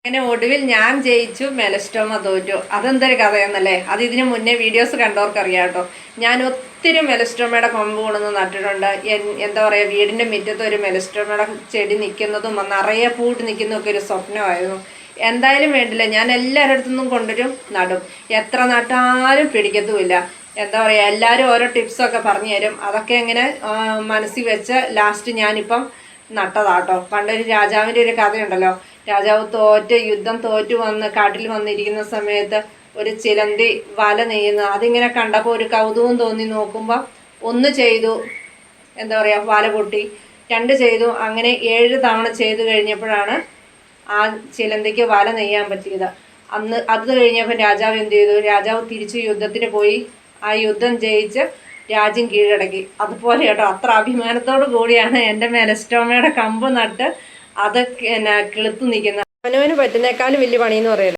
അങ്ങനെ ഒടുവിൽ ഞാൻ ജയിച്ചു, മെലസ്റ്റോമ തോറ്റു. അതെന്തൊരു കഥയെന്നല്ലേ. അത് ഇതിന് മുന്നേ വീഡിയോസ് കണ്ടവർക്കറിയാം കേട്ടോ. ഞാൻ ഒത്തിരി മെലസ്റ്റോമയുടെ കൊമ്പ് കൊണ്ടുവന്ന് നട്ടിട്ടുണ്ട്. എന്താ പറയുക, വീടിൻ്റെ മുറ്റത്ത് ഒരു മെലസ്റ്റോമയുടെ ചെടി നിൽക്കുന്നതും നിറയെ പൂട്ട് നിൽക്കുന്നതൊക്കെ ഒരു സ്വപ്നമായിരുന്നു. എന്തായാലും വേണ്ടില്ല, ഞാൻ എല്ലാവരുടെ അടുത്തുനിന്നും കൊണ്ടുവരും, നടും. എത്ര നട്ടാലും പിടിക്കത്തുമില്ല. എന്താ പറയുക, എല്ലാവരും ഓരോ ടിപ്സൊക്കെ പറഞ്ഞു തരും. അതൊക്കെ ഇങ്ങനെ മനസ്സിൽ വെച്ച് ലാസ്റ്റ് ഞാനിപ്പം നട്ടതാട്ടോ. പണ്ടൊരു രാജാവിൻ്റെ ഒരു കഥയുണ്ടല്ലോ. രാജാവ് യുദ്ധം തോറ്റു വന്ന് കാട്ടിൽ വന്നിരിക്കുന്ന സമയത്ത് ഒരു ചിലന്തി വല നെയ്യുന്നു. അതിങ്ങനെ കണ്ടപ്പോൾ ഒരു കൗതുകം തോന്നി. നോക്കുമ്പോൾ 1 ചെയ്തു, എന്താ പറയുക, വല പൊട്ടി. 2 ചെയ്തു. അങ്ങനെ 7 തവണ ചെയ്തു കഴിഞ്ഞപ്പോഴാണ് ആ ചിലന്തിക്ക് വല നെയ്യാൻ പറ്റിയത്. അത് കഴിഞ്ഞപ്പോൾ രാജാവ് എന്ത് ചെയ്തു? രാജാവ് തിരിച്ച് യുദ്ധത്തിന് പോയി. ആ യുദ്ധം ജയിച്ച് രാജ്യം കീഴടക്കി. അതുപോലെ കേട്ടോ, അത്ര അഭിമാനത്തോടു കൂടിയാണ് എൻ്റെ മെലസ്റ്റോമയുടെ കമ്പ് നട്ട് അത് കിളുത്ത് നിൽക്കുന്നത്. അവനവന് പറ്റുന്നേക്കാളും വലിയ പണിയെന്ന് പറയല്ലോ.